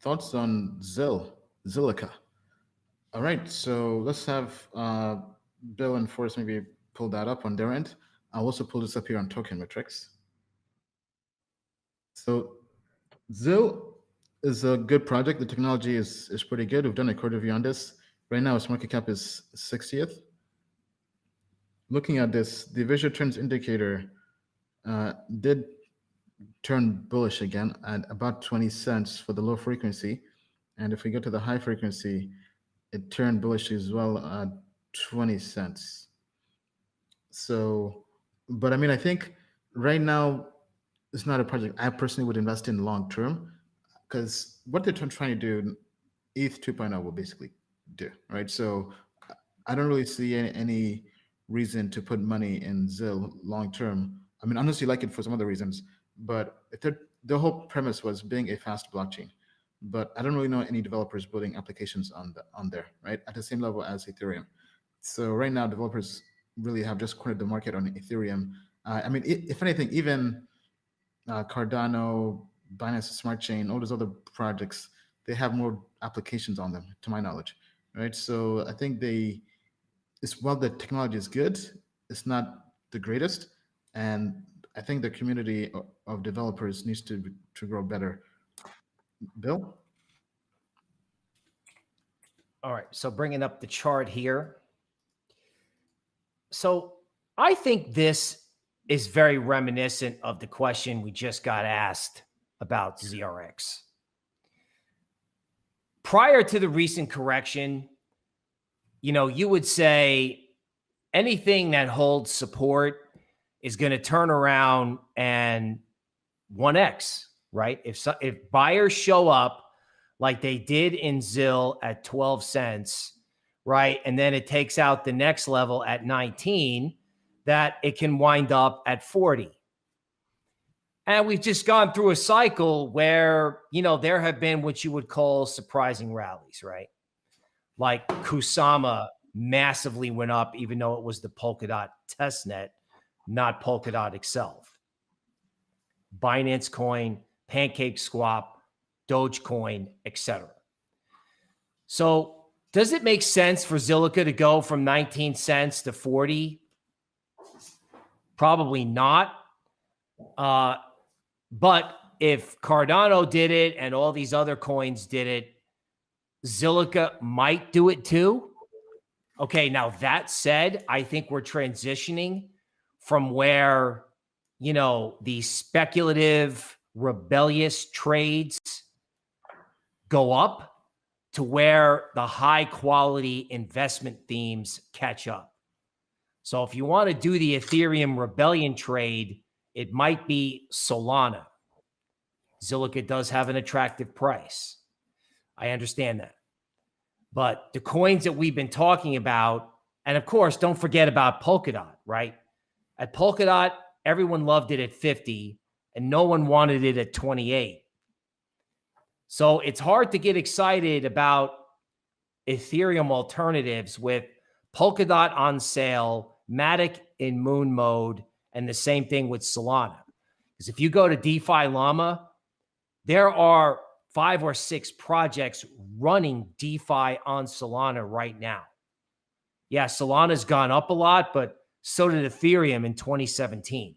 thoughts on Zilliqa. All right, so let's have Bill and Forrest maybe pull that up on their end. I'll also pull this up here on Token Metrics. So ZIL is a good project. The technology is pretty good. We've done a code review on this. Right now, its market cap is 60th. Looking at this, the visual trends indicator did turn bullish again at about 20 cents for the low frequency. And if we go to the high frequency, it turned bullish as well at 20 cents. So, but I mean, I think right now it's not a project I personally would invest in long term, because what they're trying to do, ETH 2.0 will basically do, right? So I don't really see any reason to put money in ZIL long term. I mean, honestly, like it for some other reasons, but the whole premise was being a fast blockchain. But I don't really know any developers building applications on there, right, at the same level as Ethereum. So right now, developers really have just cornered the market on Ethereum. I mean, if anything, even Cardano, Binance Smart Chain, all those other projects, they have more applications on them, to my knowledge, right? So I think while the technology is good, it's not the greatest, and I think the community of developers needs to grow better. Bill? All right, so bringing up the chart here. So I think this is very reminiscent of the question we just got asked about ZRX. Prior to the recent correction, you would say anything that holds support is going to turn around and 1x, right? If buyers show up like they did in ZIL at 12 cents, right, and then it takes out the next level at 19, that it can wind up at 40. And we've just gone through a cycle where, there have been what you would call surprising rallies, right? Like Kusama massively went up, even though it was the Polkadot testnet, not Polkadot itself. Binance Coin, Pancake Swap, Dogecoin, etc. So does it make sense for Zilliqa to go from 19 cents to 40? Probably not. But if Cardano did it and all these other coins did it, Zilliqa might do it too. Okay, now that said, I think we're transitioning from where, the speculative, rebellious trades go up to where the high quality investment themes catch up. So if you want to do the Ethereum rebellion trade, it might be Solana. Zilliqa does have an attractive price. I understand that. But the coins that we've been talking about, and of course, don't forget about Polkadot, right? At Polkadot, everyone loved it at 50 and no one wanted it at 28. So it's hard to get excited about Ethereum alternatives with Polkadot on sale, Matic in moon mode, and the same thing with Solana. Because if you go to DeFi Llama, there are 5 or 6 projects running DeFi on Solana right now. Yeah, Solana's gone up a lot, but so did Ethereum in 2017.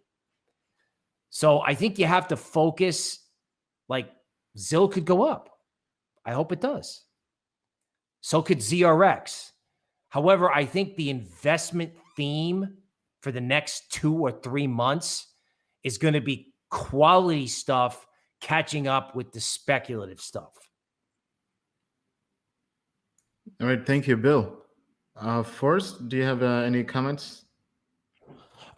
So I think you have to focus, like ZIL could go up. I hope it does. So could ZRX. However, I think the investment theme for the next 2 or 3 months is going to be quality stuff catching up with the speculative stuff. All right, thank you, Bill. Forrest, do you have any comments?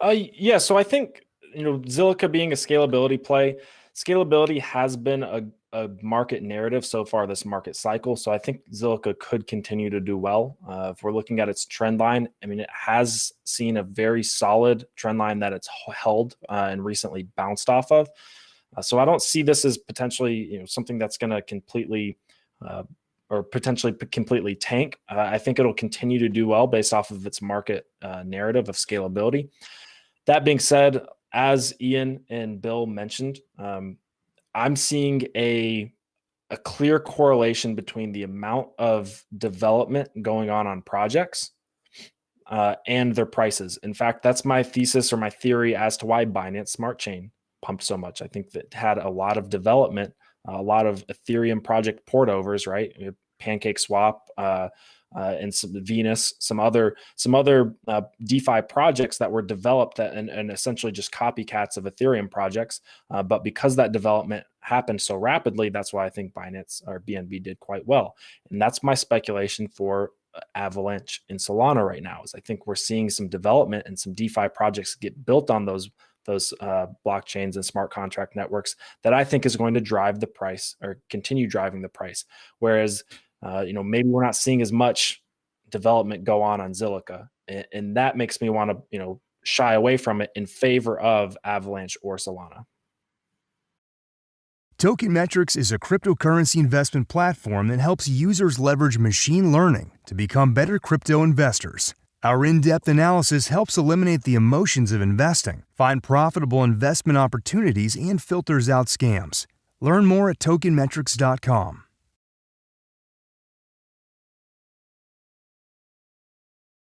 Yeah, so I think, Zilliqa being a scalability play, scalability has been a market narrative so far this market cycle. So I think Zilliqa could continue to do well. If we're looking at its trend line, I mean, it has seen a very solid trend line that it's held and recently bounced off of. So I don't see this as potentially, something that's going to completely or potentially completely tank. I think it'll continue to do well based off of its market narrative of scalability. That being said, as Ian and Bill mentioned, I'm seeing a a clear correlation between the amount of development going on projects and their prices. In fact, that's my thesis or my theory as to why Binance Smart Chain pumped so much. I think that it had a lot of development, a lot of Ethereum project portovers, right? Pancake Swap, and some Venus, some other DeFi projects that were developed and essentially just copycats of Ethereum projects. But because that development happened so rapidly, that's why I think Binance or BNB did quite well. And that's my speculation for Avalanche and Solana right now. Is I think we're seeing some development and some DeFi projects get built on those blockchains and smart contract networks that I think is going to drive the price or continue driving the price. Whereas maybe we're not seeing as much development go on Zilliqa, and that makes me want to, shy away from it in favor of Avalanche or Solana. Token Metrics is a cryptocurrency investment platform that helps users leverage machine learning to become better crypto investors. Our in-depth analysis helps eliminate the emotions of investing, find profitable investment opportunities, and filters out scams. Learn more at tokenmetrics.com.